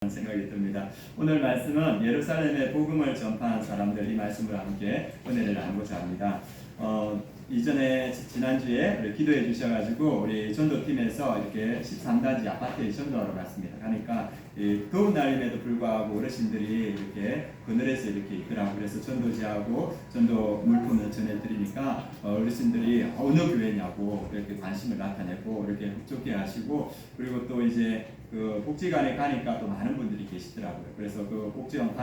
생각이 듭니다. 오늘 말씀은 예루살렘의 복음을 전파한 사람들, 이 말씀을 함께 은혜를 나누고자 합니다. 이전에 지난주에 우리 기도해 주셔가지고 우리 전도팀에서 이렇게 13단지 아파트에 전도하러 갔습니다. 그러니까 더운 날임에도 불구하고 어르신들이 이렇게 그늘에서 이렇게 있더라고요. 그래서 전도지하고 전도 물품을 전해드리니까 어르신들이 어느 교회냐고 이렇게 관심을 나타내고 이렇게 흡족해 하시고, 그리고 또 이제 그 복지관에 가니까 또 많은 분들이 계시더라고요. 그래서 그 복지관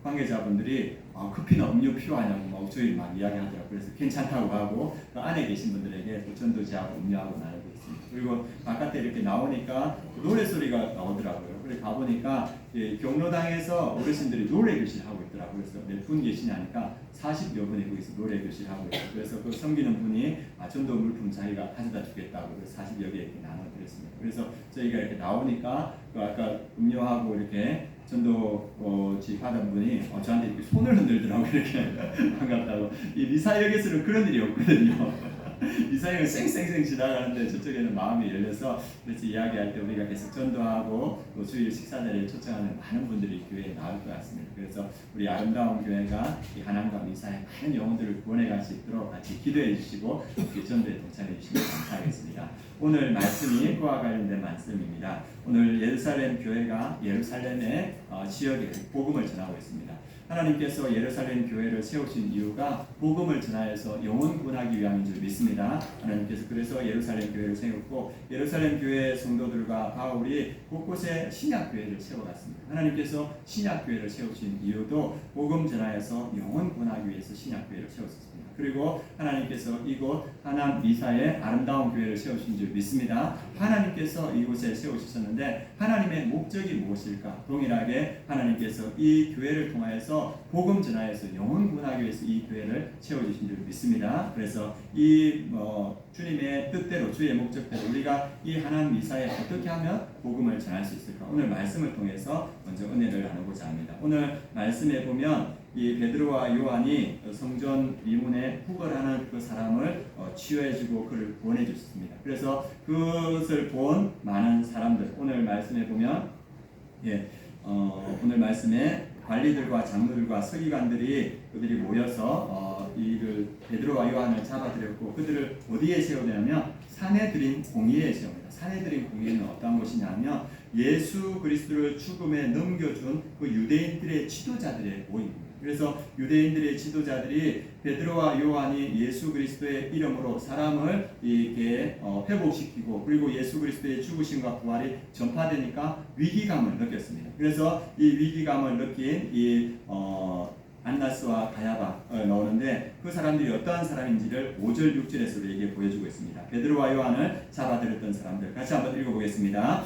관계자분들이 커피나 음료 필요하냐고 막 저희 막 이야기하더라고요. 그래서 괜찮다고 하고 그 안에 계신 분들에게 또 전도지하고 음료하고 나누고 있습니다. 그리고 바깥에 이렇게 나오니까 노래 소리가 나오더라고요. 그래서 가보니까 경로당에서 어르신들이 노래 교실 하고 있더라고요. 그래서 몇 분 계시냐니까 40여 분이 거기서 노래 교실 하고 있어요. 그래서 그 섬기는 분이 전도 물품 자기가 가져다 주겠다고 40여 개 이렇게 나눠드렸습니다. 그래서 저희가 이렇게 나오니까 그 아까 음료하고 이렇게 전도지 받은 분이 저한테 이렇게 손을 흔들더라고요. 이렇게 반갑다고. 이 미사역에서는 그런 일이 없거든요. 미사역은 쌩쌩쌩 지나가는데 저쪽에는 마음이 열려서 그래서 이야기할 때 우리가 계속 전도하고 또 주일 식사 자리에 초청하는 많은 분들이 교회에 나올 것 같습니다. 그래서 우리 아름다운 교회가 이 하남과 미사의 많은 영혼들을 구원해 갈 수 있도록 같이 기도해 주시고 전도에 동참해 주시면 감사하겠습니다. 오늘 말씀이 그와 관련된 말씀입니다. 오늘 예루살렘 교회가 예루살렘의 지역에 복음을 전하고 있습니다. 하나님께서 예루살렘 교회를 세우신 이유가 복음을 전하여서 영혼 구원하기 위함인 줄 믿습니다. 하나님께서 그래서 예루살렘 교회를 세웠고, 예루살렘 교회 성도들과 바울이 곳곳에 신약 교회를 세워갔습니다. 하나님께서 신약 교회를 세우신 이유도 복음 전하여서 영혼 구원하기 위해서 신약 교회를 세웠습니다. 그리고 하나님께서 이곳 하남 미사의 아름다운 교회를 세우신 줄 믿습니다. 하나님께서 이곳에 세우셨는데 하나님의 목적이 무엇일까? 동일하게 하나님께서 이 교회를 통하여서 복음 전하여서 영혼 구원하기 위해서 이 교회를 세워주신 줄 믿습니다. 그래서 이 주님의 뜻대로, 주의 목적대로 우리가 이 하남 미사에 어떻게 하면 복음을 전할 수 있을까? 오늘 말씀을 통해서 먼저 은혜를 나누고자 합니다. 오늘 말씀에 보면 이 베드로와 요한이 성전 미문에 후걸하는 그 사람을 치유해주고 그를 구원해 주셨습니다. 그래서 그것을 본 많은 사람들, 오늘 말씀에 보면 오늘 말씀에 관리들과 장로들과 서기관들이 그들이 모여서 이를 베드로와 요한을 잡아들였고, 그들을 어디에 세우냐면 산헤드린 공의에 세웁니다. 산헤드린 공의는 어떤 곳이냐면 예수 그리스도를 죽음에 넘겨준 그 유대인들의 지도자들의 모임입니다. 그래서 유대인들의 지도자들이 베드로와 요한이 예수 그리스도의 이름으로 사람을 이렇게 회복시키고, 그리고 예수 그리스도의 죽으심과 부활이 전파되니까 위기감을 느꼈습니다. 그래서 이 위기감을 느낀 이 안나스와 가야바 나오는데, 그 사람들이 어떠한 사람인지를 5절 6절에서 우리에게 보여주고 있습니다. 베드로와 요한을 잡아들였던 사람들, 같이 한번 읽어보겠습니다.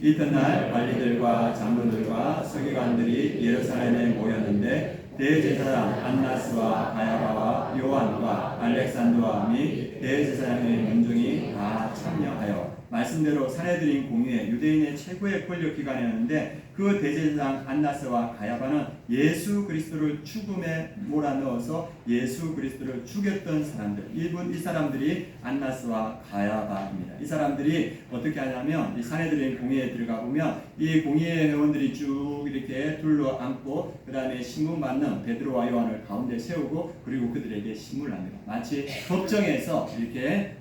이튿날 관리들과 장로들과 서기관들이 예루살렘에 모였는데 대제사장 안나스와 가야바와 요한과 알렉산더와 및 대제사장의 문중이 다 참여하여, 말씀대로 산헤드린 공의회 유대인의 최고의 권력기관이었는데 그 대제사장 안나스와 가야바는 예수 그리스도를 죽음에 몰아넣어서 예수 그리스도를 죽였던 사람들, 이 사람들이 안나스와 가야바입니다. 이 사람들이 어떻게 하냐면 이 산헤드린 공의회에 들어가 보면 이 공의회 회원들이 쭉 이렇게 둘러앉고 그 다음에 신문받는 베드로와 요한을 가운데 세우고 그리고 그들에게 신문을 합니다. 마치 법정에서 이렇게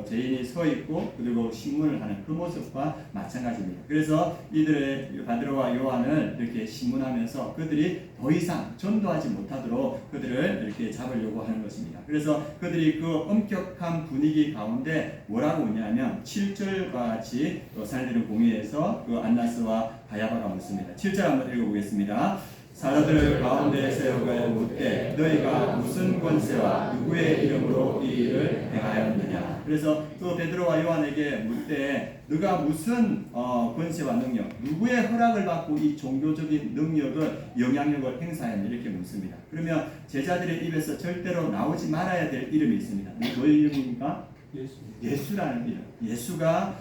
죄인이 서 있고 그리고 신문을 하는 그 모습과 마찬가지입니다. 그래서 이들의 베드로와 요한을 이렇게 신문하면서 그들이 더 이상 전도하지 못하도록 그들을 이렇게 잡으려고 하는 것입니다. 그래서 그들이 그 엄격한 분위기 가운데 뭐라고 하냐면 7절과 같이 산헤드린 공의회에서 그 안나스와 가야바가 묻습니다. 7절 한번 읽어보겠습니다. 사도들 가운데 세우고 묻되 너희가 무슨 권세와 누구의 이름으로 이 일을 행하였느냐. 그래서 또 베드로와 요한에게 묻되 너가 무슨 권세와 능력, 누구의 허락을 받고 이 종교적인 능력을, 영향력을 행사했느냐 이렇게 묻습니다. 그러면 제자들의 입에서 절대로 나오지 말아야 될 이름이 있습니다. 누구의 이름입니까? 예수라는 이름. 예수가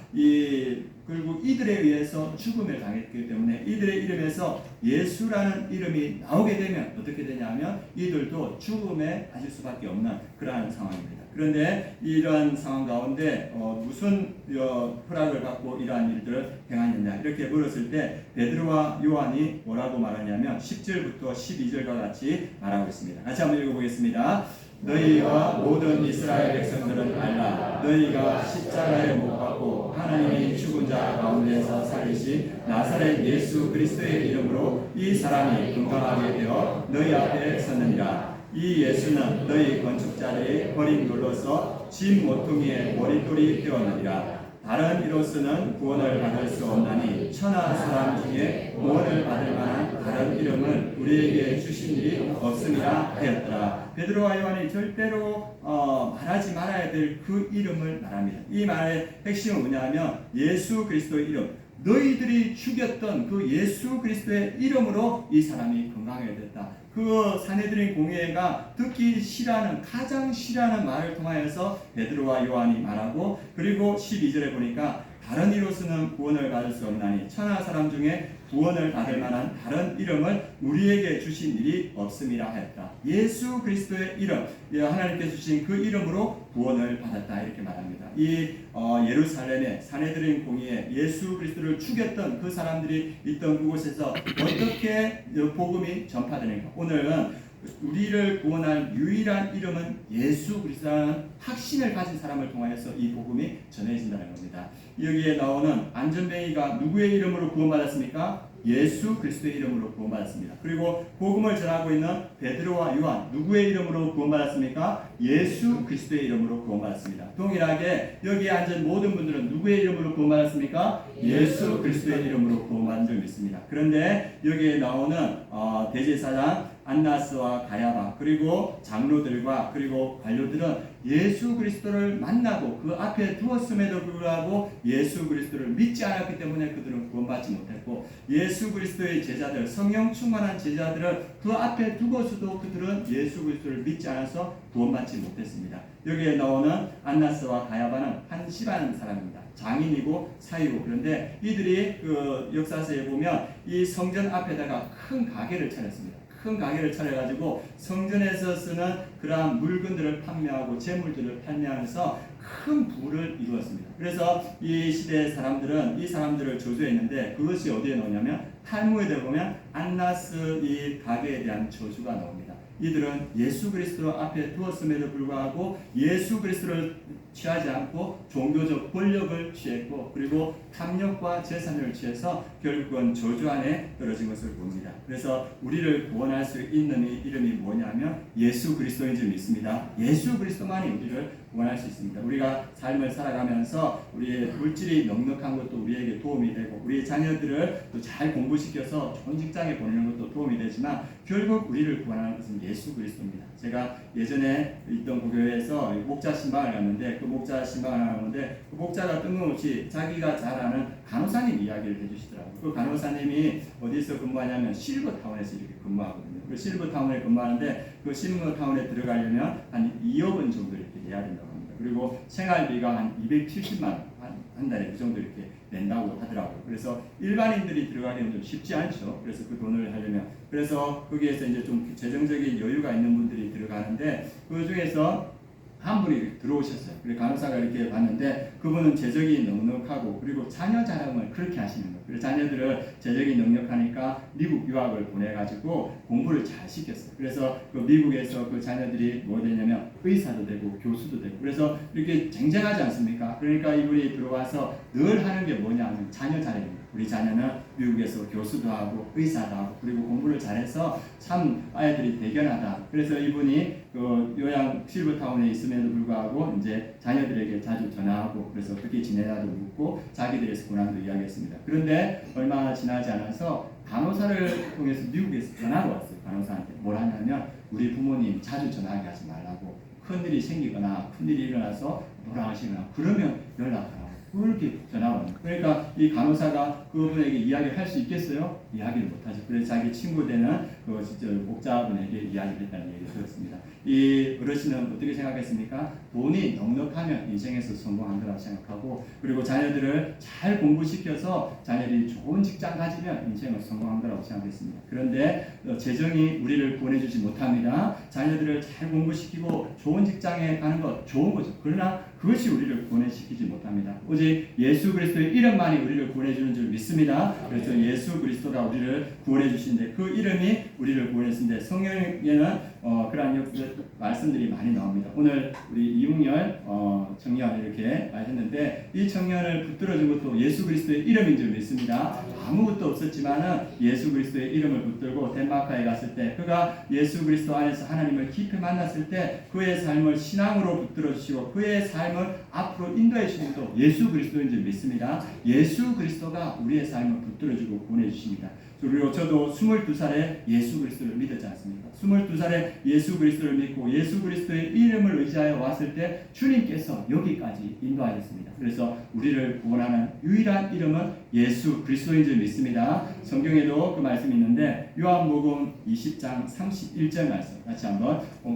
그리고 이들에 의해서 죽음을 당했기 때문에 이들의 이름에서 예수라는 이름이 나오게 되면 어떻게 되냐면 이들도 죽음에 빠질 수밖에 없는 그러한 상황입니다. 그런데 이러한 상황 가운데 무슨 허락을 받고 이러한 일들을 행하느냐 이렇게 물었을 때 베드로와 요한이 뭐라고 말하냐면 10절부터 12절과 같이 말하고 있습니다. 같이 한번 읽어보겠습니다. 너희와 모든 이스라엘 백성들은 알라. 너희가 십자가에 못 박고 하나님이 죽은 자 가운데서 살리신 나사렛 예수 그리스도의 이름으로 이 사람이 건강하게 되어 너희 앞에 섰느니라. 이 예수는 너희 건축자들의 버린 돌로서 집 모퉁이의 머릿돌이 되었느니라. 다른 이로서는 구원을 받을 수 없나니 천하 사람 중에 구원을 받을 만한 다른 이름을 우리에게 주신 일이 없음이라 하였더라. 베드로와 요한이 절대로 말하지 말아야 될 그 이름을 말합니다. 이 말의 핵심은 뭐냐면 예수 그리스도의 이름, 너희들이 죽였던 그 예수 그리스도의 이름으로 이 사람이 건강하게 됐다. 그 산헤드린 공회가 듣기 싫어하는, 가장 싫어하는 말을 통하여서 베드로와 요한이 말하고, 그리고 12절에 보니까 다른 이로서는 구원을 받을 수 없나니 천하 사람 중에 구원을 받을 만한 다른 이름을 우리에게 주신 일이 없음이라 하였다. 예수 그리스도의 이름, 하나님께 주신 그 이름으로 구원을 받았다 이렇게 말합니다. 이 예루살렘의 산헤드린 공의에 예수 그리스도를 죽였던 그 사람들이 있던 그곳에서 어떻게 복음이 전파되는가. 오늘은 우리를 구원할 유일한 이름은 예수 그리스도라는 확신을 가진 사람을 통하여서 이 복음이 전해진다는 겁니다. 여기에 나오는 안전뱅이가 누구의 이름으로 구원받았습니까? 예수 그리스도의 이름으로 구원받았습니다. 그리고 복음을 전하고 있는 베드로와 요한 누구의 이름으로 구원받았습니까? 예수 그리스도의 이름으로 구원받았습니다. 동일하게 여기에 앉은 모든 분들은 누구의 이름으로 구원받았습니까? 예수 그리스도의 이름으로 구원받은 줄 믿습니다. 그런데 여기에 나오는 대제사장 안나스와 가야바 그리고 장로들과 그리고 관료들은 예수 그리스도를 만나고 그 앞에 두었음에도 불구하고 예수 그리스도를 믿지 않았기 때문에 그들은 구원받지 못했고, 예수 그리스도의 제자들, 성령 충만한 제자들을 그 앞에 두고서도 그들은 예수 그리스도를 믿지 않아서 구원받지 못했습니다. 여기에 나오는 안나스와 가야바는 한심한 사람입니다. 장인이고 사이고, 그런데 이들이 그 역사서에 보면 이 성전 앞에다가 큰 가게를 차렸습니다. 큰 가게를 차려가지고 성전에서 쓰는 그러한 물건들을 판매하고 재물들을 판매하면서 큰 부를 이루었습니다. 그래서 이 시대의 사람들은 이 사람들을 저주했는데 그것이 어디에 나오냐면 탈무드에 보면 안나스 이 가게에 대한 저주가 나옵니다. 이들은 예수 그리스도 앞에 두었음에도 불구하고 예수 그리스도를 취하지 않고 종교적 권력을 취했고, 그리고 탐욕과 재산을 취해서 결국은 저주 안에 떨어진 것을 봅니다. 그래서 우리를 구원할 수 있는 이 이름이 뭐냐면 예수 그리스도인 줄 믿습니다. 예수 그리스도만이 우리를 구원할 수 있습니다. 우리가 삶을 살아가면서 우리의 물질이 넉넉한 것도 우리에게 도움이 되고, 우리 자녀들을 또 잘 공부시켜서 좋은 직장에 보내는 것도 도움이 되지만 결국 우리를 구원하는 것은 예수 그리스도입니다. 제가 예전에 있던 그 교회에서 목자 신방을 갔는데, 그 목자 신방을 하는데 그 목자가 뜬금없이 자기가 잘 아는 간호사님 이야기를 해주시더라고요. 그 간호사님이 어디서 근무하냐면 실버타운에서 이렇게 근무하거든요. 그 실버타운에 근무하는데 그 실버타운에 들어가려면 한 2억 원 정도 이렇게 내야 된다고 합니다. 그리고 생활비가 한 270만 원 한 달에 그 정도 이렇게 낸다고 하더라고요. 그래서 일반인들이 들어가기는 좀 쉽지 않죠. 그래서 그 돈을 하려면, 그래서 거기에서 이제 좀 재정적인 여유가 있는 분들이 들어가는데 그 중에서 한 분이 들어오셨어요. 그래서 간호사가 이렇게 봤는데 그분은 재적이 넉넉하고 그리고 자녀 자랑을 그렇게 하시는 거예요. 그래서 자녀들을 재적이 넉넉하니까 미국 유학을 보내가지고 공부를 잘 시켰어요. 그래서 그 미국에서 그 자녀들이 뭐 되냐면 의사도 되고 교수도 되고, 그래서 이렇게 쟁쟁하지 않습니까? 그러니까 이분이 들어와서 늘 하는 게 뭐냐면 자녀 자랑입니다. 우리 자녀는 미국에서 교수도 하고 의사도 하고 그리고 공부를 잘해서 참 아이들이 대견하다. 그래서 이분이 그 요양 실버타운에 있음에도 불구하고 이제 자녀들에게 자주 전화하고 그래서 어떻게 지내냐도 묻고 자기들의 고난도 이야기했습니다. 그런데 얼마 지나지 않아서 간호사를 통해서 미국에서 전화가 왔어요. 간호사한테 뭘 하냐면 우리 부모님 자주 전화하게 하지 말라고, 큰일이 생기거나 큰일이 일어나서 돌아가시거나 그러면 연락하라고. 그렇게 전화가 옵니다. 그러니까 이 간호사가 그분에게 이야기를 할 수 있겠어요? 이야기를 못하죠. 그래서 자기 친구 되는 그 목자분에게 이야기를 했다는 얘기를 들었습니다. 이 어르신은 어떻게 생각했습니까? 돈이 넉넉하면 인생에서 성공한 거라고 생각하고, 그리고 자녀들을 잘 공부시켜서 자녀들이 좋은 직장 가지면 인생은 성공한 거라고 생각했습니다. 그런데 재정이 우리를 보내주지 못합니다. 자녀들을 잘 공부시키고 좋은 직장에 가는 것 좋은 거죠. 그러나 그것이 우리를 구원시키지 못합니다. 오직 예수 그리스도의 이름만이 우리를 구원해주는 줄 믿습니다. 그래서 예수 그리스도가 우리를 구원해 주시는데 그 이름이 우리를 구원했는데, 성경에는 그러한 말씀들이 많이 나옵니다. 오늘 우리 이웅열 청년 이렇게 말했는데, 이 청년을 붙들어준 것도 예수 그리스도의 이름인 줄 믿습니다. 아무것도 없었지만은 예수 그리스도의 이름을 붙들고 덴마크에 갔을 때, 그가 예수 그리스도 안에서 하나님을 깊이 만났을 때 그의 삶을 신앙으로 붙들어 주시고 그의 삶을 앞으로 인도해 주시는 것도 예수 그리스도인 줄 믿습니다. 예수 그리스도가 우리의 삶을 붙들어주고 구원해 주십니다. 그리고 저도 22살에 예수 그리스도를 믿었지 않습니까? 22살에 예수 그리스도를 믿고 예수 그리스도의 이름을 의지하여 왔을 때 주님께서 여기까지 인도하셨습니다. 그래서 우리를 구원하는 유일한 이름은 예수 그리스도인 줄 믿습니다. 성경에도 그 말씀이 있는데, 요한복음 20장 31절 말씀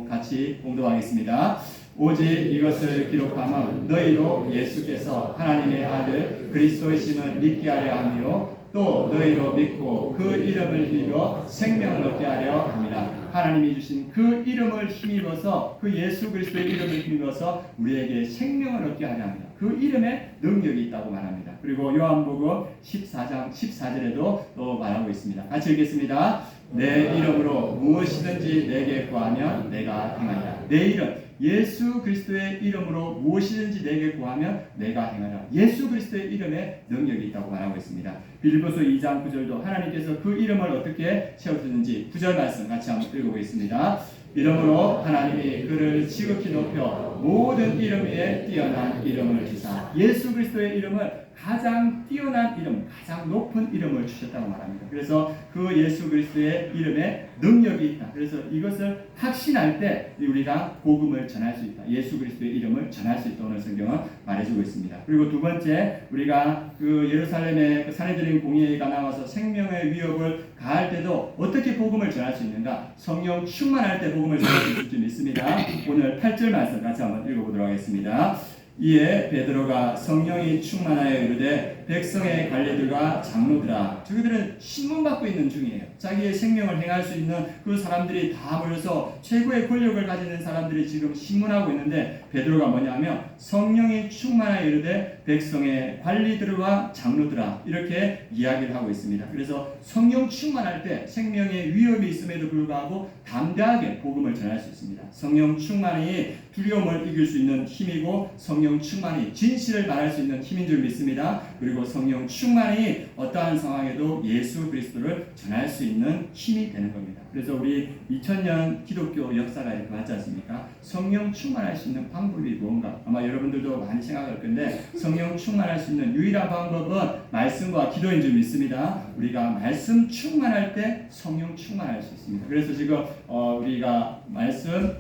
같이 공독하겠습니다. 오직 이것을 기록하면 너희로 예수께서 하나님의 아들 그리스도이심을 믿게 하려 하며 또 너희로 믿고 그 이름을 힘입어 생명을 얻게 하려 합니다. 하나님이 주신 그 이름을 힘입어서, 그 예수 그리스도의 이름을 힘입어서 우리에게 생명을 얻게 하려 합니다. 그 이름에 능력이 있다고 말합니다. 그리고 요한복음 14장 14절에도 또 말하고 있습니다. 같이 읽겠습니다. 내 이름으로 무엇이든지 내게 구하면 내가 행하리라. 내 이름, 예수 그리스도의 이름으로 무엇이든지 내게 구하면 내가 행하라. 예수 그리스도의 이름에 능력이 있다고 말하고 있습니다. 빌립보서 2장 9절도 하나님께서 그 이름을 어떻게 세우셨는지 9절 말씀 같이 한번 읽어보겠습니다. 이름으로 하나님이 그를 지극히 높여 모든 이름 위에 뛰어난 이름을 주사, 예수 그리스도의 이름을 가장 뛰어난 이름, 가장 높은 이름을 주셨다고 말합니다. 그래서 그 예수 그리스도의 이름에 능력이 있다. 그래서 이것을 확신할 때 우리가 복음을 전할 수 있다. 예수 그리스도의 이름을 전할 수 있다. 오늘 성경은 말해주고 있습니다. 그리고 두 번째, 우리가 그 예루살렘의 그 산헤드린 공의회가 나와서 생명의 위협을 가할 때도 어떻게 복음을 전할 수 있는가? 성령 충만할 때 복음을 전할 수 있을 줄 믿습니다. 오늘 8절 말씀 같이 한번 읽어보도록 하겠습니다. 이에 베드로가 성령이 충만하여 이르되 백성의 관리들과 장로들아, 저희들은 신문받고 있는 중이에요. 자기의 생명을 행할 수 있는 그 사람들이 다 모여서 최고의 권력을 가지는 사람들이 지금 신문하고 있는데, 베드로가 뭐냐면 성령이 충만하여 이르되 백성의 관리들과 장로들아, 이렇게 이야기를 하고 있습니다. 그래서 성령 충만할 때 생명의 위험이 있음에도 불구하고 담대하게 복음을 전할 수 있습니다. 성령 충만이 두려움을 이길 수 있는 힘이고, 성령 충만이 진실을 말할 수 있는 힘인 줄 믿습니다. 그리고 성령 충만이 어떠한 상황에도 예수 그리스도를 전할 수 있는 힘이 되는 겁니다. 그래서 우리 2000년 기독교 역사가 이렇게 맞지 않습니까? 성령 충만할 수 있는 방법이 뭔가? 아마 여러분들도 많이 생각할 건데, 성령 충만할 수 있는 유일한 방법은 말씀과 기도인 줄 믿습니다. 우리가 말씀 충만할 때 성령 충만할 수 있습니다. 그래서 지금 우리가 말씀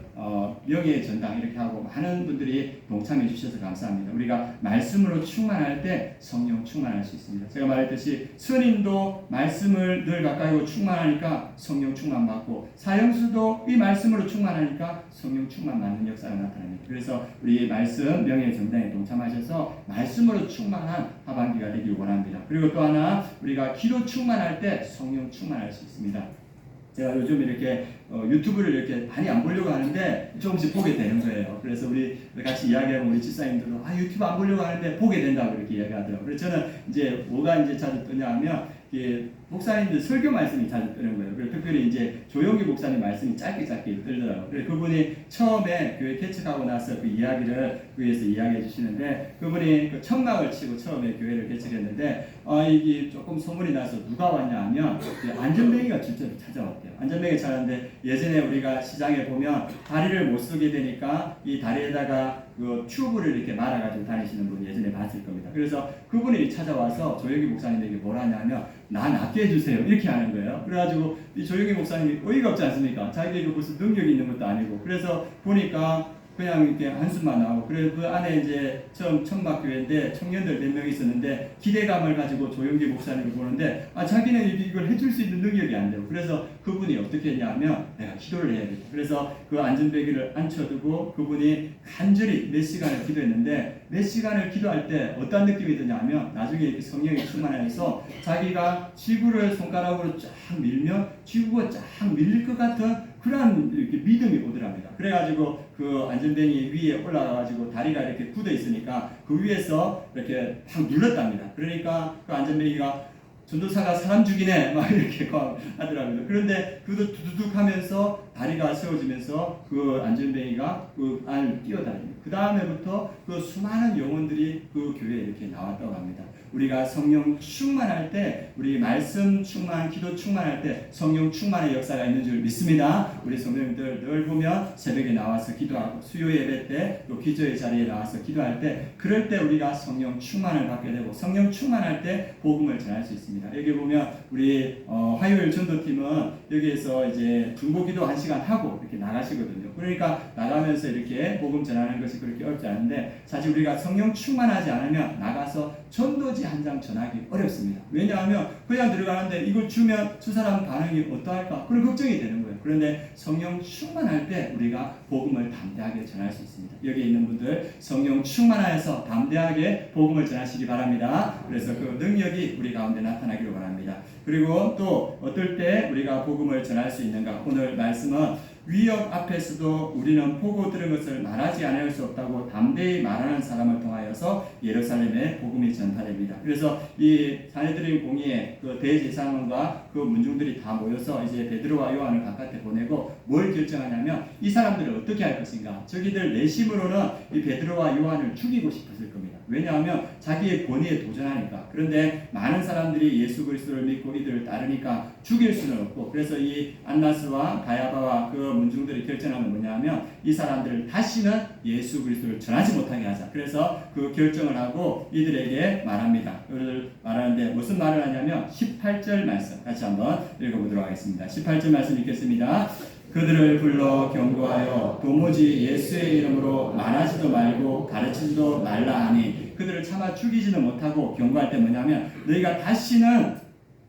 명예의 전당 이렇게 하고 많은 분들이 동참해 주셔서 감사합니다. 우리가 말씀으로 충만할 때 성령 충만할 수 있습니다. 제가 말했듯이 스님도 말씀을 늘 가까이고 충만하니까 성령 충만 받고, 사형수도 이 말씀으로 충만하니까 성령 충만 받는 역사가 나타납니다. 그래서 우리 말씀 명예의 전당에 동참하셔서 말씀으로 충만한 하반기가 되길 원합니다. 그리고 또 하나, 우리가 기도 충만할 때 성령 충만할 수 있습니다. 제가 요즘 이렇게 유튜브를 이렇게 많이 안 보려고 하는데 조금씩 보게 되는 거예요. 그래서 우리 같이 이야기하고 우리 집사님들도 유튜브 안 보려고 하는데 보게 된다고 이렇게 이야기하더라고요. 그래서 저는 이제 뭐가 이제 자주 뜨냐 하면 목사님들 설교 말씀이 자주 뜨는 거예요. 그리고 특별히 이제 조용기 목사님 말씀이 짧게 뜨더라고요. 그래서 그분이 처음에 교회 개척하고 나서 그 이야기를 위해서 이야기해 주시는데, 그분이 그 천막을 치고 처음에 교회를 개척했는데 이게 조금 소문이 나서 누가 왔냐 하면 안전뱅이가 실제로 찾아왔대요. 안전뱅이 찾았는데, 예전에 우리가 시장에 보면 다리를 못 쓰게 되니까 이 다리에다가 그 튜브를 이렇게 말아가지고 다니시는 분 예전에 봤을 겁니다. 그래서 그분이 찾아와서 조용기 목사님에게 뭐라 하냐면 나 낫게 해주세요 이렇게 하는 거예요. 그래가지고 이 조용기 목사님이 어이가 없지 않습니까? 자기에게 무슨 능력이 있는 것도 아니고. 그래서 보니까 그냥 이렇게 한숨만 나오고, 그래서 그 안에 이제 처음 천막교회인데 청년들 몇 명 있었는데 기대감을 가지고 조용기 목사님을 보는데 자기는 이걸 해줄 수 있는 능력이 안 되고, 그래서 그분이 어떻게 했냐면 내가 기도를 해야겠다. 그래서 그 안전베개를 앉혀두고 그분이 간절히 몇 시간을 기도했는데, 몇 시간을 기도할 때 어떤 느낌이 드냐면 나중에 이렇게 성령이 충만해서 자기가 지구를 손가락으로 쫙 밀면 지구가 쫙 밀릴 것 같은 그런 이렇게 믿음이 오더랍니다. 그래가지고 그 안전뱅이 위에 올라가가지고 다리가 이렇게 굳어 있으니까 그 위에서 이렇게 팍 눌렀답니다. 그러니까 그 안전뱅이가 전도사가 사람 죽이네 막 이렇게 하더라고요. 그런데 그도 두두둑 하면서 다리가 세워지면서 그 안전뱅이가 그 안을 뛰어다닙니다. 그 다음에부터 그 수많은 영혼들이 그 교회에 이렇게 나왔다고 합니다. 우리가 성령 충만할 때, 우리 말씀 충만, 기도 충만할 때 성령 충만의 역사가 있는 줄 믿습니다. 우리 성도님들 늘 보면 새벽에 나와서 기도하고 수요 예배 때 또 기도의 자리에 나와서 기도할 때, 그럴 때 우리가 성령 충만을 받게 되고 성령 충만할 때 복음을 전할 수 있습니다. 여기 보면 우리 화요일 전도팀은 여기에서 이제 중보기도 1시간 하고 이렇게 나가시거든요. 그러니까 나가면서 이렇게 복음 전하는 것이 그렇게 어렵지 않은데, 사실 우리가 성령 충만하지 않으면 나가서 전도지 한 장 전하기 어렵습니다. 왜냐하면 그냥 들어가는데 이걸 주면 저 사람 반응이 어떠할까? 그런 걱정이 되는 거예요. 그런데 성령 충만할 때 우리가 복음을 담대하게 전할 수 있습니다. 여기 있는 분들 성령 충만하여서 담대하게 복음을 전하시기 바랍니다. 그래서 그 능력이 우리 가운데 나타나기를 바랍니다. 그리고 또 어떨 때 우리가 복음을 전할 수 있는가? 오늘 말씀은 위협 앞에서도 우리는 보고 들은 것을 말하지 않을 수 없다고 담대히 말하는 사람을 통하여서 예루살렘에 복음이 전파됩니다. 그래서 이 사내들인 공의에 그 대제사장과 그 문중들이 다 모여서 이제 베드로와 요한을 바깥에 보내고 뭘 결정하냐면 이 사람들을 어떻게 할 것인가. 저기들 내심으로는 이 베드로와 요한을 죽이고 싶었을 겁니다. 왜냐하면 자기의 권위에 도전하니까. 그런데 많은 사람들이 예수 그리스도를 믿고 이들을 따르니까 죽일 수는 없고, 그래서 이 안나스와 가야바와 그 문중들이 결정한 건 뭐냐면 이 사람들을 다시는 예수 그리스도를 전하지 못하게 하자. 그래서 그 결정을 하고 이들에게 말합니다. 말하는데 무슨 말을 하냐면 18절 말씀 같이 한번 읽어보도록 하겠습니다. 18절 말씀 읽겠습니다. 그들을 불러 경고하여 도무지 예수의 이름으로 말하지도 말고 가르치지도 말라 하니, 그들을 차마 죽이지는 못하고 경고할 때 뭐냐면 너희가 다시는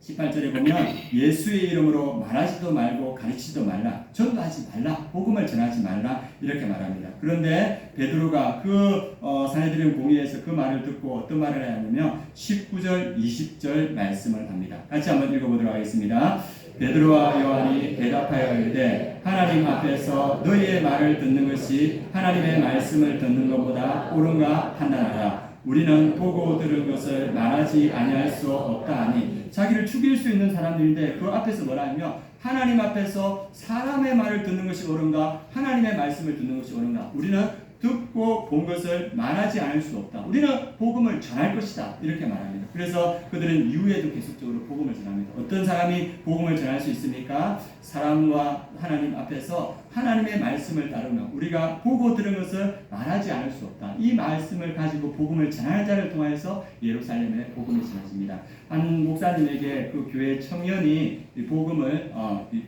18절에 보면 예수의 이름으로 말하지도 말고 가르치지도 말라, 전도하지 말라, 복음을 전하지 말라 이렇게 말합니다. 그런데 베드로가 그 사내들인 공의에서 그 말을 듣고 어떤 말을 하냐면 19절 20절 말씀을 합니다. 같이 한번 읽어보도록 하겠습니다. 베드로와 요한이 대답하여 이르되 하나님 앞에서 너희의 말을 듣는 것이 하나님의 말씀을 듣는 것보다 옳은가 판단하라. 우리는 보고 들은 것을 말하지 아니할 수 없다 하니, 자기를 죽일 수 있는 사람들인데 그 앞에서 뭐라 하면 하나님 앞에서 사람의 말을 듣는 것이 옳은가, 하나님의 말씀을 듣는 것이 옳은가. 우리는 듣고 본 것을 말하지 않을 수 없다. 우리는 복음을 전할 것이다. 이렇게 말합니다. 그래서 그들은 이후에도 계속적으로 복음을 전합니다. 어떤 사람이 복음을 전할 수 있습니까? 사람과 하나님 앞에서 하나님의 말씀을 따르며 우리가 보고 들은 것을 말하지 않을 수 없다. 이 말씀을 가지고 복음을 전할 자를 통해서 예루살렘에 복음이 전해집니다. 한 목사님에게 그 교회 청년이 이 복음을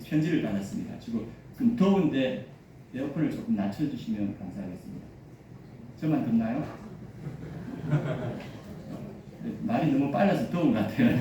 편지를 받았습니다. 지금 좀 더운데 에어컨을 조금 낮춰주시면 감사하겠습니다. 저만 덥나요? 말이 너무 빨라서 더운 것 같아요.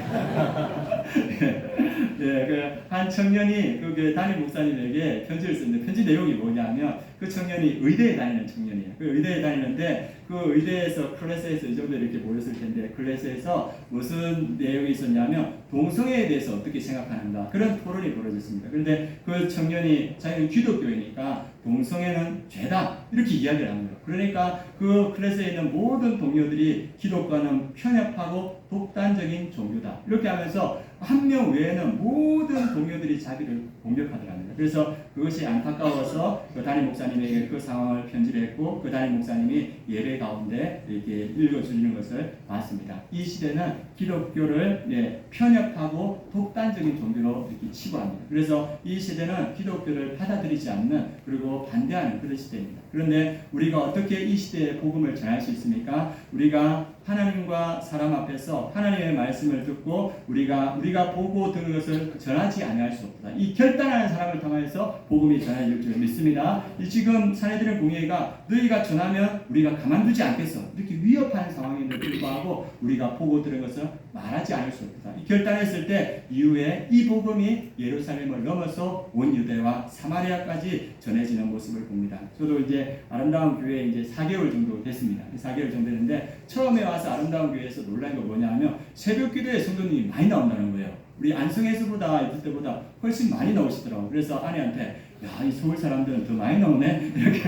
네, 한 청년이 그 담임 목사님에게 편지를 썼는데 편지 내용이 뭐냐면 그 청년이 의대에 다니는 청년이에요. 그 의대에 다니는데 그 의대에서 클래스에서 이 정도 이렇게 모였을 텐데 클래스에서 무슨 내용이 있었냐면 동성애에 대해서 어떻게 생각하는가 그런 토론이 벌어졌습니다. 그런데 그 청년이 자기는 기독교이니까 동성애는 죄다 이렇게 이야기를 하는 거예요. 그러니까 그 클래스에 있는 모든 동료들이 기독과는 편협하고 독단적인 종교다 이렇게 하면서 한 명 외에는 모든 동료들이 자기를 공격하더랍니다. 그래서 그것이 안타까워서 그 담임 목사님에게 그 상황을 편지를 했고 그 담임 목사님이 예배 가운데 이렇게 읽어주는 것을 봤습니다. 이 시대는 기독교를 편협하고 독단적인 종교로 이렇게 치부합니다. 그래서 이 시대는 기독교를 받아들이지 않는 그리고 반대하는 그런 시대입니다. 그런데 우리가 어떻게 이 시대에 복음을 전할 수 있습니까? 우리가 하나님과 사람 앞에서 하나님의 말씀을 듣고 우리가 보고 들은 것을 전하지 아니할 수 없다. 이 결단하는 사람을 통해서 복음이 전해질 줄 믿습니다. 이 지금 사내들은 공예가 너희가 전하면 우리가 가만두지 않겠어. 이렇게 위협하는 상황임에도 불구하고 우리가 보고 들은 것을 말하지 않을 수 없다. 이 결단했을 때 이후에 이 복음이 예루살렘을 넘어서 온 유대와 사마리아까지 전해지는 모습을 봅니다. 저도 이제 아름다운 교회에 이제 4개월 정도 됐습니다. 4개월 정도 됐는데 처음에 와서 아름다운 교회에서 놀란 거 뭐냐면 새벽 기도에 성도님이 많이 나온다는 거예요. 우리 안성에서보다 이럴 때보다 훨씬 많이 나오시더라고요. 그래서 아내한테 야, 이 서울 사람들은 더 많이 나오네? 이렇게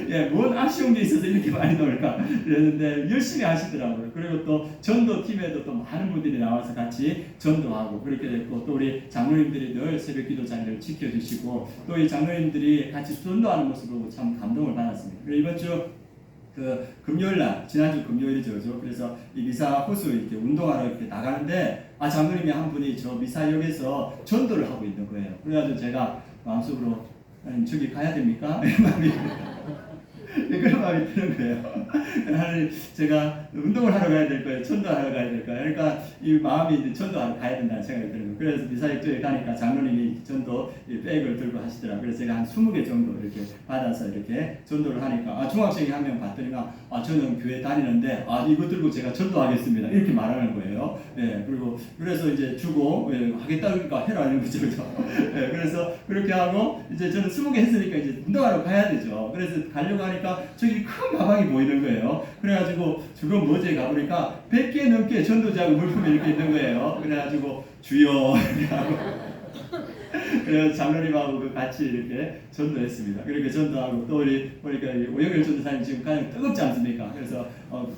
예, 뭔 아쉬운 게 있어서 이렇게 많이 나올까? 그랬는데 열심히 하시더라고요. 그리고 또 전도팀에도 또 많은 분들이 나와서 같이 전도하고 그렇게 됐고 또 우리 장로님들이 늘 새벽 기도 자리를 지켜주시고 또 이 장로님들이 같이 전도하는 모습으로 참 감동을 받았습니다. 그리고 이번 주 금요일 날, 지난주 금요일이죠. 그래서 이 미사 호수 이렇게 운동하러 이렇게 나가는데, 장로님이 한 분이 저 미사역에서 전도를 하고 있는 거예요. 그래가지고 제가 마음속으로, 저기 가야 됩니까? 그런 마음이 드는 거예요. 하나님, 제가 운동을 하러 가야 될 거예요. 전도하러 가야 될 거예요. 그러니까 이 마음이 이제 전도하러 가야 된다는 생각이 드는 거예요. 그래서 미사역 쪽에 가니까 장로님이 전도 백을 들고 하시더라고요. 그래서 제가 한 20개 정도 이렇게 받아서 이렇게 전도를 하니까, 중학생이 한 명 봤더니만, 저는 교회 다니는데, 이거 들고 제가 전도하겠습니다. 이렇게 말하는 거예요. 예, 그리고, 그래서 이제 주고, 하겠다, 그러니까 해라, 이런 거죠. 예, 그래서 그렇게 하고, 이제 저는 20개 했으니까 이제 운동하러 가야 되죠. 그래서 가려고 하니까, 저기 큰 가방이 보이는 거예요. 그래가지고 저건 뭐지 가보니까 100개 넘게 전도자하고 물품이 이렇게 있는 거예요. 그래가지고 주여 이렇게 하고 그래서 장로님하고 같이 이렇게 전도했습니다. 그렇게 전도하고 또 우리 보니까 오영일 전도사님 지금 가장 뜨겁지 않습니까? 그래서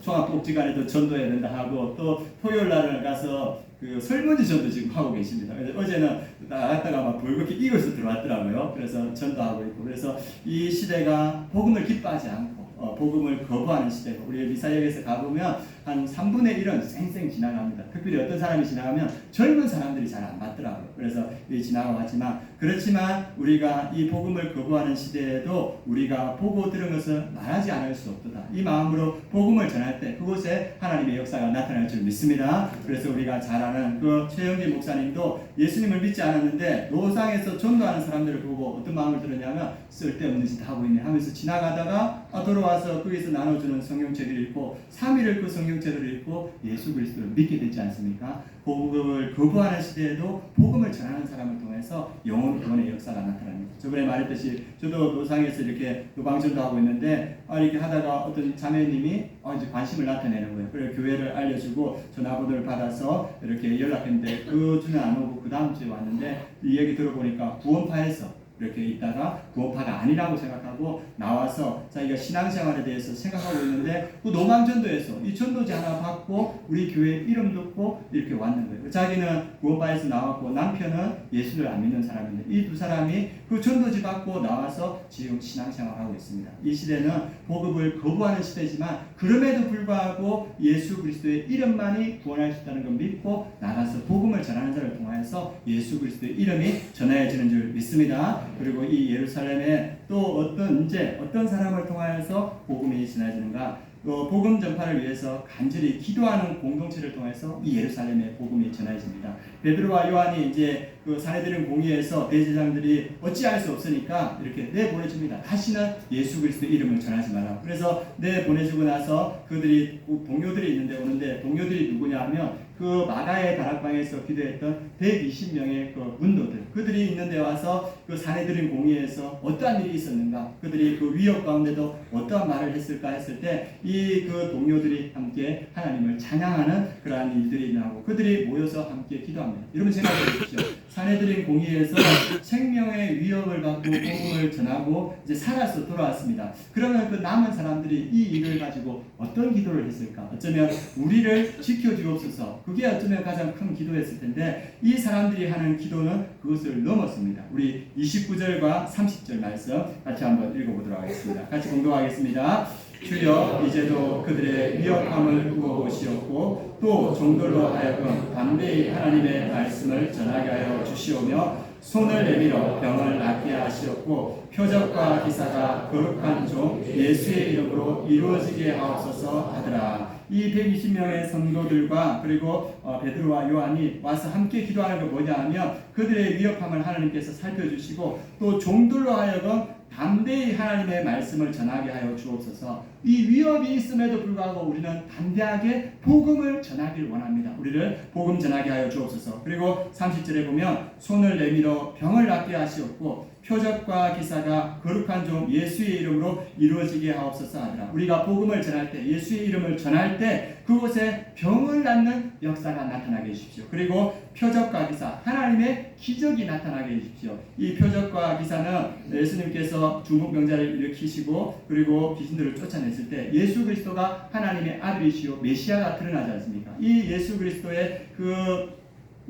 종합복지관에도 전도해야 된다 하고 또 토요일 날을 가서 그 설문지 전도 지금 하고 계십니다. 그래서 어제는 나갔다가 막 벌겋게 익어서 들어왔더라고요. 그래서 전도하고 있고 그래서 이 시대가 복음을 기뻐하지 않고 복음을 거부하는 시대고 우리 미사역에서 가보면 한 3분의 1은 쌩쌩 지나갑니다. 특별히 어떤 사람이 지나가면 젊은 사람들이 잘 안 맞더라고요. 그래서 지나가봤지만 그렇지만 우리가 이 복음을 거부하는 시대에도 우리가 보고 들은 것을 말하지 않을 수 없다. 이 마음으로 복음을 전할 때 그곳에 하나님의 역사가 나타날 줄 믿습니다. 그래서 우리가 잘 아는 그 최영기 목사님도 예수님을 믿지 않았는데 노상에서 전도하는 사람들을 보고 어떤 마음을 들었냐면 쓸데없는 짓 하고 있네 하면서 지나가다가 돌아와서 거기서 나눠주는 성경책을 읽고 3일을 그 성경책을 읽고 예수 그리스도를 믿게 되지 않습니까? 복음을 거부하는 시대에도 복음을 전하는 사람을 통해서 영혼 구원의 역사가 나타납니다. 저번에 말했듯이 저도 노상에서 이렇게 노방전도 하고 있는데 이렇게 하다가 어떤 자매님이 이제 관심을 나타내는 거예요. 그래서 교회를 알려주고 전화번호를 받아서 이렇게 연락했는데 그 주는 안 오고 그 다음 주에 왔는데 이 얘기 들어보니까 구원파에서 이렇게 있다가 구원파가 아니라고 생각하고 나와서 자기가 신앙생활에 대해서 생각하고 있는데 그 노방전도에서 이 전도지 하나 받고 우리 교회 이름 듣고 이렇게 왔는 거예요. 자기는 구원파에서 나왔고 남편은 예수를 안 믿는 사람인데 이 두 사람이 그 전도지 받고 나와서 지금 신앙생활하고 있습니다. 이 시대는 복음을 거부하는 시대지만 그럼에도 불구하고 예수 그리스도의 이름만이 구원할 수 있다는 걸 믿고 나가서 복음을 전하는 자를 통해서 예수 그리스도의 이름이 전해지는 줄 믿습니다. 그리고 이 예루살렘에 또 어떤 사람을 통하여서 복음이 전해지는가? 복음 전파를 위해서 간절히 기도하는 공동체를 통해서 이 예루살렘에 복음이 전해집니다. 베드로와 요한이 이제 그 사내들은 공의에서 대제사장들이 어찌할 수 없으니까 이렇게 내보내줍니다. 다시는 예수 그리스도 이름을 전하지 말라. 그래서 내보내주고 나서 그들이 동료들이 있는데 오는데 동료들이 누구냐 하면 그 마가의 다락방에서 기도했던 120명의 그 문도들 그들이 있는데 와서 그 사내들인 공의에서 어떠한 일이 있었는가 그들이 그 위협 가운데도 어떠한 말을 했을까 했을 때 이 그 동료들이 함께 하나님을 찬양하는 그러한 일들이 일어나고 그들이 모여서 함께 기도합니다. 여러분 생각해 보십시오. 사내들인 공의에서 생명의 위협을 받고 복음을 전하고 이제 살아서 돌아왔습니다. 그러면 그 남은 사람들이 이 일을 가지고 어떤 기도를 했을까? 어쩌면 우리를 지켜주옵소서. 그게 어쩌면 가장 큰 기도였을 텐데 이 사람들이 하는 기도는 그것을 넘었습니다. 우리 29절과 30절 말씀 같이 한번 읽어보도록 하겠습니다. 같이 공동하겠습니다. 주여 이제도 그들의 위협함을 구워보시옵고 또 종들로 하여금 담대히 하나님의 말씀을 전하게 하여 주시오며 손을 내밀어 병을 낫게 하시옵고 표적과 기사가 거룩한 종 예수의 이름으로 이루어지게 하옵소서 하더라. 이 120명의 성도들과 그리고 베드로와 요한이 와서 함께 기도하는 게 뭐냐 하면 그들의 위협함을 하나님께서 살펴주시고 또 종들로 하여금 담대히 하나님의 말씀을 전하게 하여 주옵소서. 이 위협이 있음에도 불구하고 우리는 담대하게 복음을 전하길 원합니다. 우리를 복음 전하게 하여 주옵소서. 그리고 30절에 보면 손을 내밀어 병을 낫게 하시었고 표적과 기사가 거룩한 종 예수의 이름으로 이루어지게 하옵소서 하더라. 우리가 복음을 전할 때 예수의 이름을 전할 때 그곳에 병을 낫는 역사가 나타나게 해주십시오. 그리고 표적과 기사 하나님의 기적이 나타나게 해주십시오. 이 표적과 기사는 예수님께서 중풍 병자를 일으키시고 그리고 귀신들을 쫓아냈을 때 예수 그리스도가 하나님의 아들이시오 메시아가 드러나지 않습니까? 이 예수 그리스도의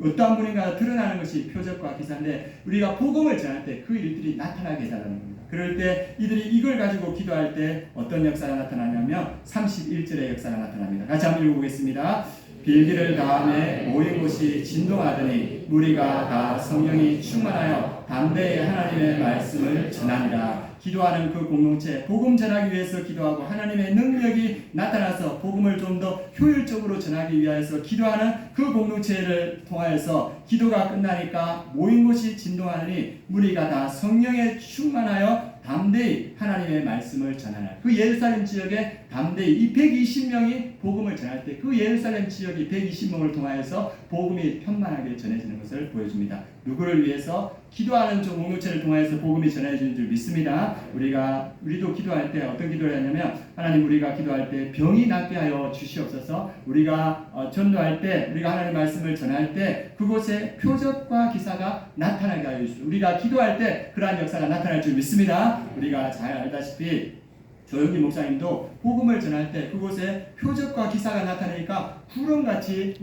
어떠한 분인가 드러나는 것이 표적과 기사인데 우리가 복음을 전할 때 그 일들이 나타나게 해달라는 겁니다. 그럴 때 이들이 이걸 가지고 기도할 때 어떤 역사가 나타나냐면 31절의 역사가 나타납니다. 같이 한번 읽어보겠습니다. 빌기를 다음에 모인 곳이 진동하더니 무리가 다 성령이 충만하여 담대히 하나님의 말씀을 전하니라. 기도하는 그 공동체, 복음 전하기 위해서 기도하고 하나님의 능력이 나타나서 복음을 좀 더 효율적으로 전하기 위해서 기도하는 그 공동체를 통하여서 기도가 끝나니까 모인 곳이 진동하니 무리가 다 성령에 충만하여 담대히 하나님의 말씀을 전하라. 그 예루살렘 지역에 담대히 이 120명이 복음을 전할 때 그 예루살렘 지역이 120명을 통하여서 복음이 편만하게 전해지는 것을 보여줍니다. 누구를 위해서? 기도하는 저 공동체를 통하여서 복음이 전해지는 줄 믿습니다. 우리도 기도할 때 어떤 기도를 하냐면 하나님 우리가 기도할 때 병이 낫게 하여 주시옵소서. 우리가 전도할 때 우리가 하나님 말씀을 전할 때 그곳에 표적과 기사가 나타나게 하여 주시옵소서. 우리가 기도할 때 그러한 역사가 나타날 줄 믿습니다. 우리가 잘 알다시피 조영기 목사님도 복음을 전할 때 그곳에 표적과 기사가 나타나니까 구름같이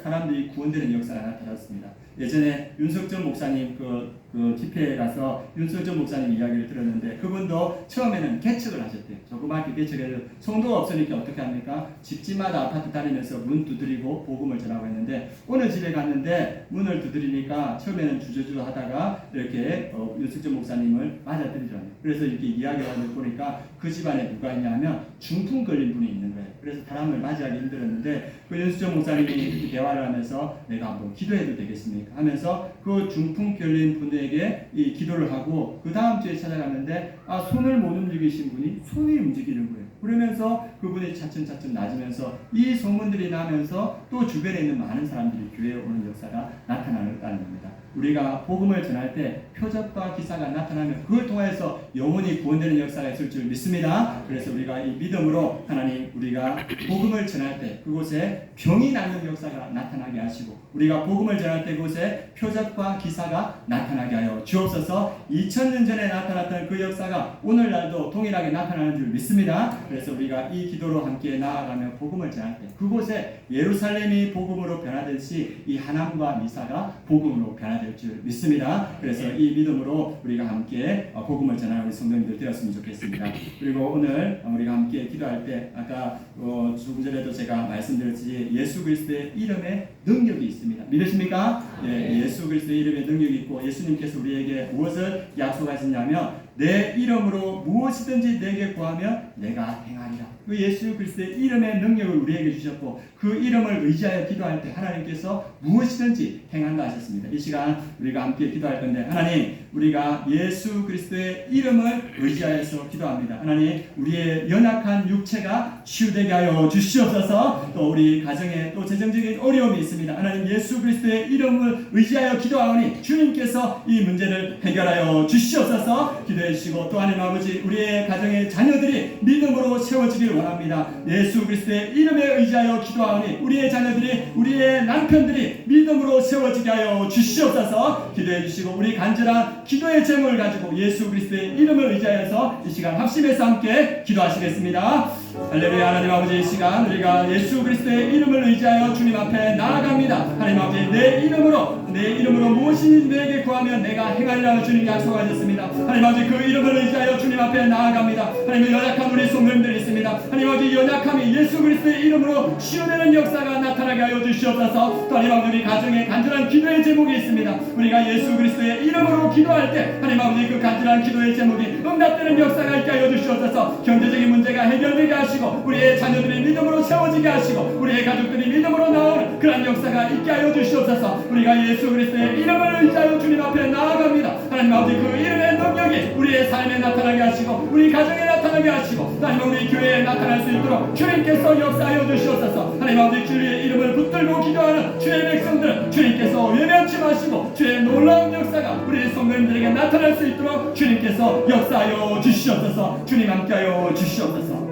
사람들이 구원되는 역사가 나타났습니다. 예전에 윤석전 목사님 그 집회에 가서 윤석전 목사님 이야기를 들었는데 그분도 처음에는 개척을 하셨대요. 조그맣게 개척해서 성도가 없으니까 어떻게 합니까? 집집마다 아파트 다니면서 문 두드리고 복음을 전하고 했는데 어느 집에 갔는데 문을 두드리니까 처음에는 주저주저 하다가 이렇게 윤석전 목사님을 맞아들이더라고요. 그래서 이렇게 이야기를 하는 거 보니까 그 집안에 누가 있냐면 중풍 걸린 분이 있는 거예요. 그래서 사람을 맞이하기 힘들었는데 그 윤석전 목사님이 대화를 하면서 내가 한번 기도해도 되겠습니까? 하면서 그 중풍 걸린 분에게 이 기도를 하고 그 다음 주에 찾아갔는데 손을 못 움직이신 분이 손이 움직이는 거예요. 그러면서 그분이 차츰차츰 나아지면서 이 소문들이 나면서 또 주변에 있는 많은 사람들이 교회에 오는 역사가 나타나는 겁니다. 우리가 복음을 전할 때 표적과 기사가 나타나면 그걸 통해서 영혼이 구원되는 역사가 있을 줄 믿습니다. 그래서 우리가 이 믿음으로 하나님 우리가 복음을 전할 때 그곳에 병이 낫는 역사가 나타나게 하시고 우리가 복음을 전할 때 그곳에 표적과 기사가 나타나게 하여 주옵소서. 2000년 전에 나타났던 그 역사가 오늘날도 동일하게 나타나는 줄 믿습니다. 그래서 우리가 이 기도로 함께 나아가며 복음을 전할 때 그곳에 예루살렘이 복음으로 변화되듯이 이 하남과 미사가 복음으로 변화될 줄 믿습니다. 그래서 이 믿음으로 우리가 함께 복음을 전하는 우리 성도님들 되었으면 좋겠습니다. 그리고 오늘 우리가 함께 기도할 때 아까 조금 전에도 제가 말씀드렸듯이 예수 그리스도의 이름에 능력이 있습니다. 믿으십니까? 예, 예수 그리스도의 이름에 능력이 있고 예수님께서 우리에게 무엇을 약속하셨냐면 내 이름으로 무엇이든지 내게 구하면 내가 행하리라. 그 예수 그리스도의 이름의 능력을 우리에게 주셨고 그 이름을 의지하여 기도할 때 하나님께서 무엇이든지 행한다 하셨습니다. 이 시간 우리가 함께 기도할 건데 하나님 우리가 예수 그리스도의 이름을 의지하여서 기도합니다. 하나님 우리의 연약한 육체가 치유되게 하여 주시옵소서. 또 우리 가정에 또 재정적인 어려움이 있습니다. 하나님 예수 그리스도의 이름을 의지하여 기도하오니 주님께서 이 문제를 해결하여 주시옵소서. 기도해 주시고 또 하나님 아버지 우리의 가정의 자녀들이 믿음으로 세워지길 원합니다. 예수 그리스도의 이름에 의지하여 기도하오니 우리의 자녀들이 우리의 남편들이 믿음으로 세워지게 하여 주시옵소서. 기도해 주시고 우리 간절한 기도의 제목을 가지고 예수 그리스도의 이름을 의지하여서 이 시간 합심해서 함께 기도하시겠습니다. 할렐루야. 하나님 아버지 이 시간 우리가 예수 그리스도의 이름을 의지하여 주님 앞에 나아갑니다. 하나님 아버지 내 이름으로 무엇이든지 내게 구하면 내가 행하리라고 주님 약속하셨습니다. 하나님 아버지 그 이름을 의지하여 주님 앞에 나아갑니다. 하나님 연약한 우리 성도님들이 있습니다. 하나님 아버지 연약함이 예수 그리스도의 이름으로 치유되는 역사가 나타나게 하여 주시옵소서. 또 하나님 아버지 우리 가정에 간절한 기도의 제목이 있습니다. 우리가 예수 그리스도의 이름으로 기도할 때 하나님 아버지 그 간절한 기도의 제목이 응답되는 역사가 있게 하여 주시옵소서. 경제적인 문제가 해결되게 하시고 우리의 자녀들이 믿음으로 채워지게 하시고 우리의 가족들이 믿음으로 나오는 그런 역사가 있게 하여 주시옵소서. 우리가 예수 그리스도의 이름을 의지하여 주님 앞에 나아갑니다. 하나님 아버지 그 이름의 능력이 우리의 삶에 나타나게 하시고 우리 가정에 나타나게 하시고 하나님 우리 교회에 나타날 수 있도록 주님께서 역사하여 주시옵소서. 하나님 아버지 주의 이름을 붙들고 기도하는 주의 백성들 주님께서 외면치 마시고 주의 놀라운 역사가 우리 성도님들에게 나타날 수 있도록 주님께서 역사하여 주시옵소서. 주님 함께하여 주시옵소서.